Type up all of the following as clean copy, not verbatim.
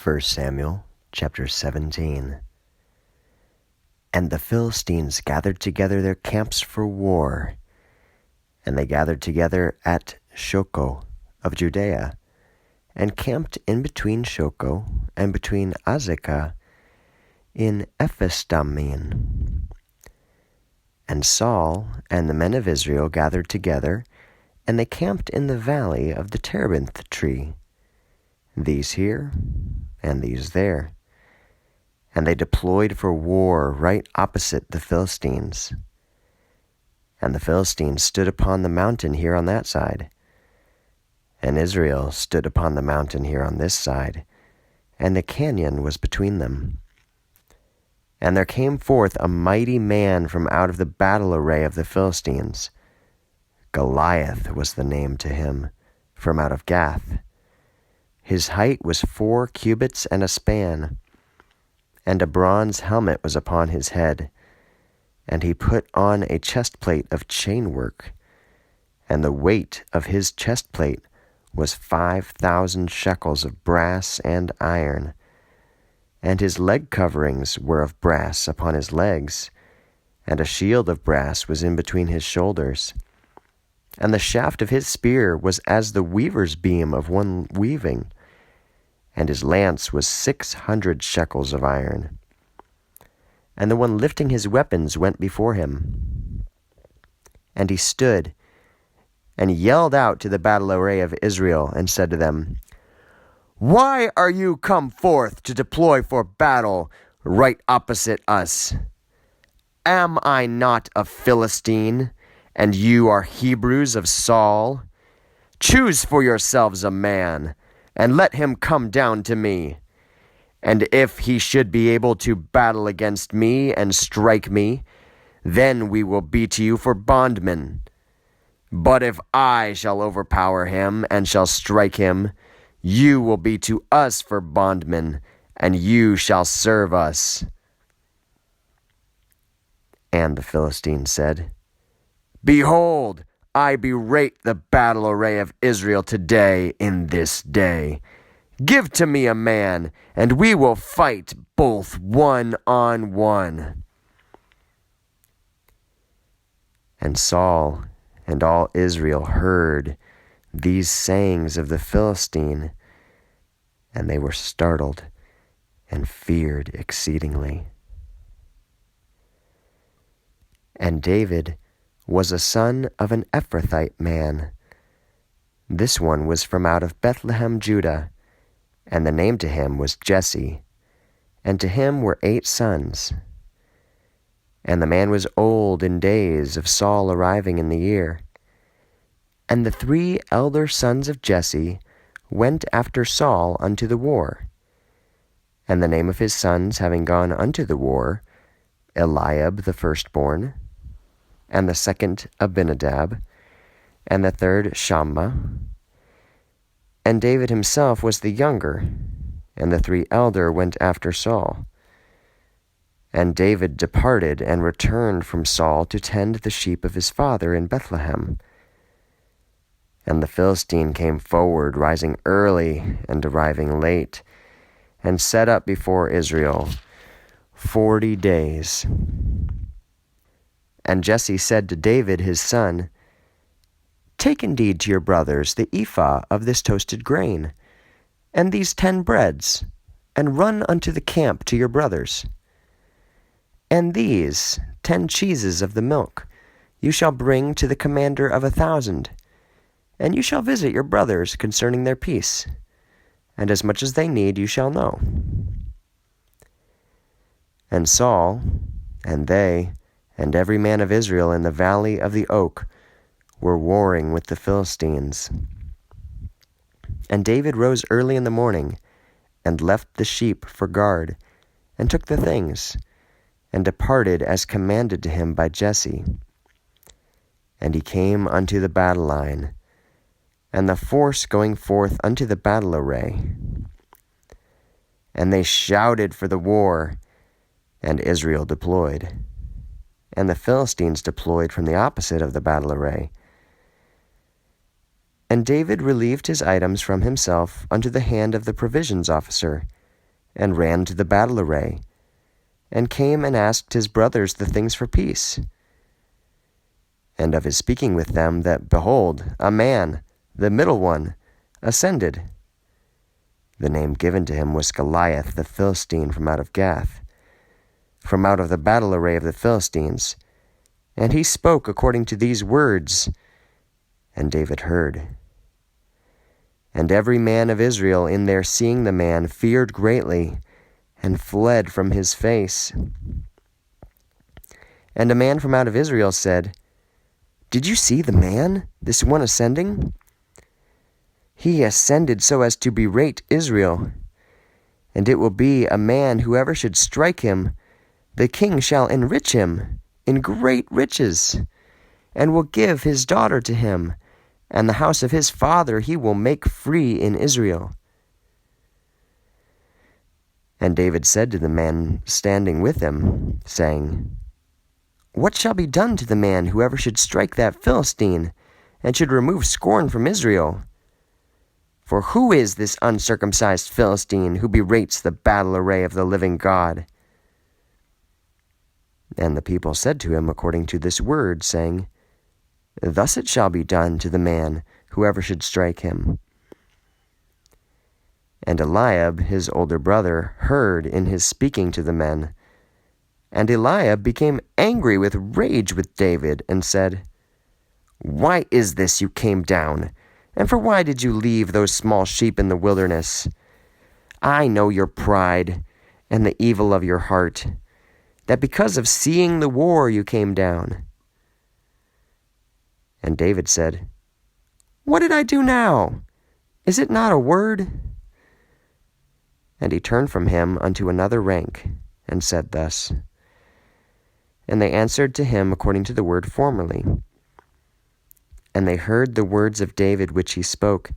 1 Samuel chapter 17. And the Philistines gathered together their camps for war, and they gathered together at Shoco of Judea, and camped in between Shoco and between Azekah in Ephesdammim. And Saul and the men of Israel gathered together, and they camped in the valley of the terebinth tree, these here and these there. And they deployed for war right opposite the Philistines. And the Philistines stood upon the mountain here on that side, and Israel stood upon the mountain here on this side, and the canyon was between them. And there came forth a mighty man from out of the battle array of the Philistines. Goliath was the name to him, from out of Gath. His height was 4 cubits and a span, and a bronze helmet was upon his head, and he put on a chestplate of chainwork, and the weight of his chestplate was 5,000 shekels of brass and iron, and his leg coverings were of brass upon his legs, and a shield of brass was in between his shoulders. And the shaft of his spear was as the weaver's beam of one weaving, and his lance was 600 shekels of iron. And the one lifting his weapons went before him. And he stood and yelled out to the battle array of Israel and said to them, "Why are you come forth to deploy for battle right opposite us? Am I not a Philistine, and you are Hebrews of Saul? Choose for yourselves a man, and let him come down to me. And if he should be able to battle against me and strike me, then we will be to you for bondmen. But if I shall overpower him and shall strike him, you will be to us for bondmen, and you shall serve us." And the Philistine said, "Behold, I berate the battle array of Israel today in this day. Give to me a man, and we will fight both 1-on-1. And Saul and all Israel heard these sayings of the Philistine, and they were startled and feared exceedingly. And David was a son of an Ephrathite man. This one was from out of Bethlehem, Judah, and the name to him was Jesse, and to him were 8 sons. And the man was old in days of Saul arriving in the year. And the 3 elder sons of Jesse went after Saul unto the war. And the name of his sons having gone unto the war, Eliab the firstborn, and the second Abinadab, and the third Shammah. And David himself was the younger, and the 3 elder went after Saul. And David departed and returned from Saul to tend the sheep of his father in Bethlehem. And the Philistine came forward, rising early and arriving late, and set up before Israel 40 days. And Jesse said to David his son, "Take indeed to your brothers the ephah of this toasted grain, and these 10 breads, and run unto the camp to your brothers. And these 10 cheeses of the milk you shall bring to the commander of 1,000, and you shall visit your brothers concerning their peace, and as much as they need you shall know." And Saul, and they, and every man of Israel in the valley of the oak were warring with the Philistines. And David rose early in the morning, and left the sheep for guard, and took the things, and departed as commanded to him by Jesse. And he came unto the battle line, and the force going forth unto the battle array. And they shouted for the war, and Israel deployed. And the Philistines deployed from the opposite of the battle array. And David relieved his items from himself unto the hand of the provisions officer, and ran to the battle array, and came and asked his brothers the things for peace. And of his speaking with them, that, behold, a man, the middle one, ascended. The name given to him was Goliath the Philistine from out of Gath, from out of the battle array of the Philistines. And he spoke according to these words, and David heard. And every man of Israel in their seeing the man feared greatly, and fled from his face. And a man from out of Israel said, Did you see the man, this one ascending? He ascended so as to berate Israel. And it will be a man, whoever should strike him, the king shall enrich him in great riches, and will give his daughter to him, and the house of his father he will make free in Israel. And David said to the man standing with him, saying, What shall be done to the man, whoever should strike that Philistine, and should remove scorn from Israel? For who is this uncircumcised Philistine who berates the battle array of the living God? And the people said to him according to this word, saying, Thus it shall be done to the man, whoever should strike him. And Eliab, his older brother, heard in his speaking to the men. And Eliab became angry with rage with David, and said, Why is this you came down? And for why did you leave those small sheep in the wilderness? I know your pride and the evil of your heart, that because of seeing the war you came down. And David said, What did I do now? Is it not a word? And he turned from him unto another rank, and said thus. And they answered to him according to the word formerly. And they heard the words of David which he spoke,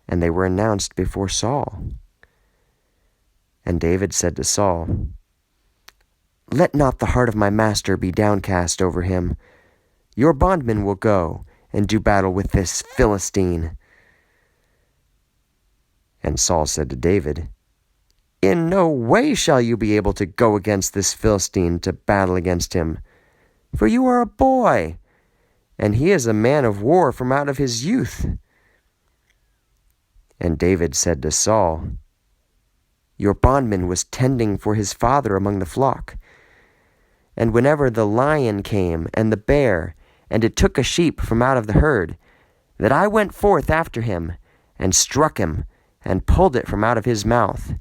and they were announced before Saul. And David said to Saul, Let not the heart of my master be downcast over him. Your bondman will go and do battle with this Philistine. And Saul said to David, In no way shall you be able to go against this Philistine to battle against him, for you are a boy, and he is a man of war from out of his youth. And David said to Saul, Your bondman was tending for his father among the flock. And whenever the lion came and the bear, and it took a sheep from out of the herd, that I went forth after him, and struck him, and pulled it from out of his mouth.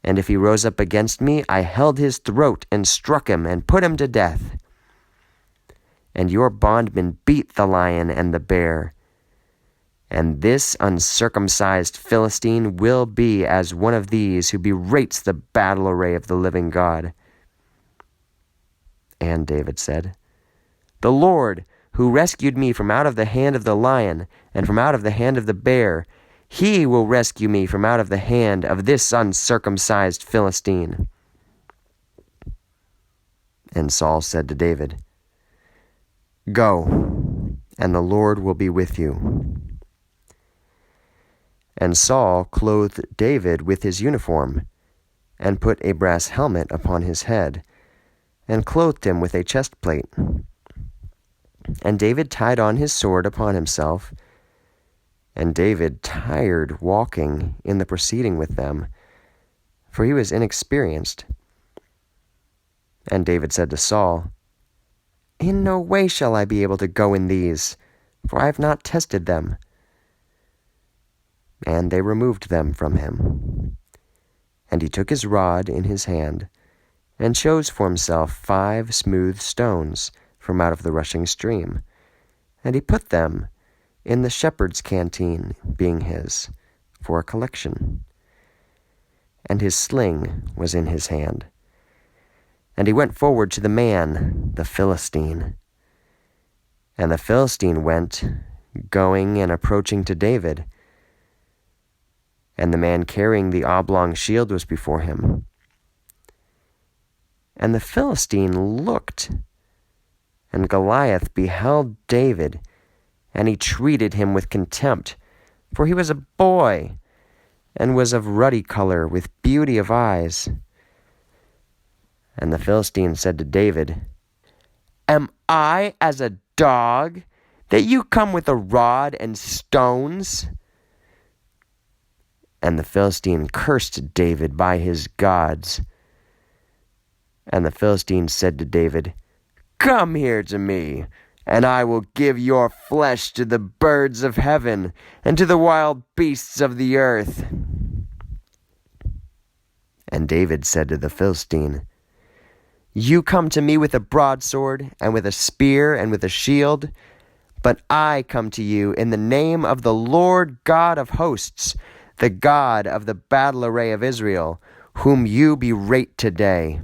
And if he rose up against me, I held his throat, and struck him, and put him to death. And your bondman beat the lion and the bear. And this uncircumcised Philistine will be as one of these who berates the battle array of the living God. And David said, The Lord, who rescued me from out of the hand of the lion, and from out of the hand of the bear, he will rescue me from out of the hand of this uncircumcised Philistine. And Saul said to David, Go, and the Lord will be with you. And Saul clothed David with his uniform, and put a brass helmet upon his head, and clothed him with a chestplate. And David tied on his sword upon himself. And David tired walking in the proceeding with them, for he was inexperienced. And David said to Saul, In no way shall I be able to go in these, for I have not tested them. And they removed them from him. And he took his rod in his hand, and chose for himself 5 smooth stones from out of the rushing stream, and he put them in the shepherd's canteen, being his, for a collection. And his sling was in his hand. And he went forward to the man, the Philistine. And the Philistine went, going and approaching to David. And the man carrying the oblong shield was before him. And the Philistine looked, and Goliath beheld David, and he treated him with contempt, for he was a boy, and was of ruddy color, with beauty of eyes. And the Philistine said to David, Am I as a dog, that you come with a rod and stones? And the Philistine cursed David by his gods. And the Philistine said to David, Come here to me, and I will give your flesh to the birds of heaven and to the wild beasts of the earth. And David said to the Philistine, You come to me with a broadsword, and with a spear, and with a shield, but I come to you in the name of the Lord God of hosts, the God of the battle array of Israel, whom you berate today.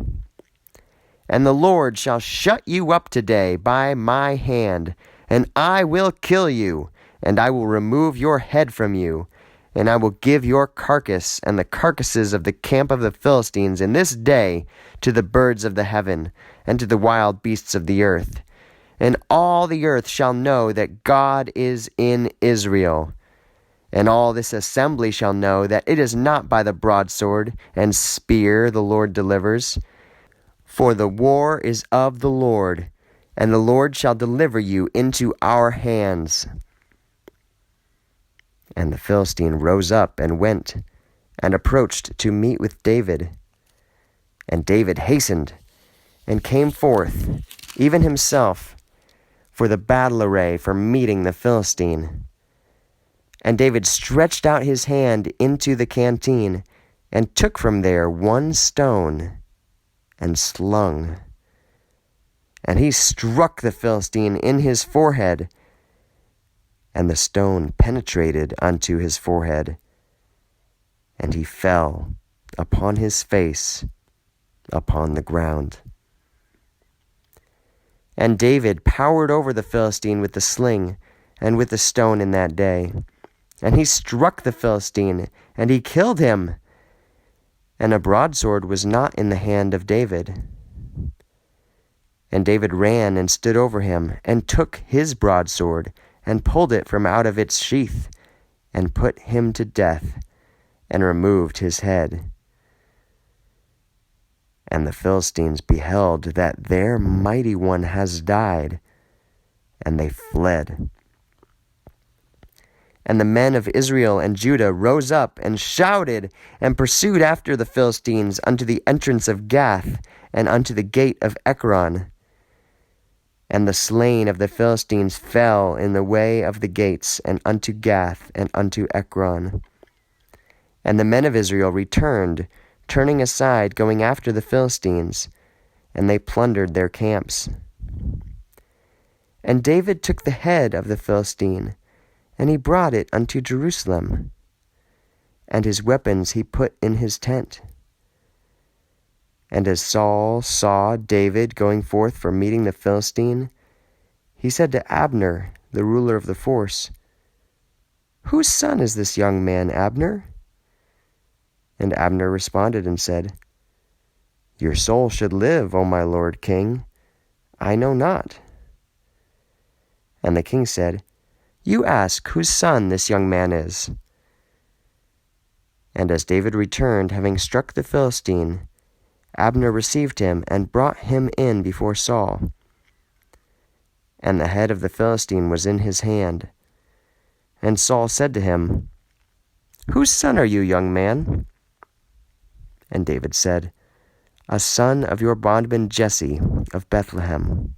And the Lord shall shut you up today by my hand, and I will kill you, and I will remove your head from you, and I will give your carcass and the carcasses of the camp of the Philistines in this day to the birds of the heaven, and to the wild beasts of the earth. And all the earth shall know that God is in Israel. And all this assembly shall know that it is not by the broadsword and spear the Lord delivers. For the war is of the Lord, and the Lord shall deliver you into our hands. And the Philistine rose up and went, and approached to meet with David. And David hastened, and came forth, even himself, for the battle array for meeting the Philistine. And David stretched out his hand into the canteen, and took from there one stone, and slung. And he struck the Philistine in his forehead, and the stone penetrated unto his forehead, and he fell upon his face upon the ground. And David powered over the Philistine with the sling and with the stone in that day. And he struck the Philistine, and he killed him. And a broadsword was not in the hand of David. And David ran and stood over him, and took his broadsword, and pulled it from out of its sheath, and put him to death, and removed his head. And the Philistines beheld that their mighty one has died, and they fled. And the men of Israel and Judah rose up and shouted, and pursued after the Philistines unto the entrance of Gath, and unto the gate of Ekron. And the slain of the Philistines fell in the way of the gates, and unto Gath, and unto Ekron. And the men of Israel returned, turning aside, going after the Philistines, and they plundered their camps. And David took the head of the Philistine, and he brought it unto Jerusalem, and his weapons he put in his tent. And as Saul saw David going forth for meeting the Philistine, he said to Abner, the ruler of the force, Whose son is this young man, Abner? And Abner responded and said, Your soul should live, O my lord king. I know not. And the king said, You ask whose son this young man is. And as David returned, having struck the Philistine, Abner received him and brought him in before Saul. And the head of the Philistine was in his hand. And Saul said to him, Whose son are you, young man? And David said, A son of your bondman Jesse of Bethlehem.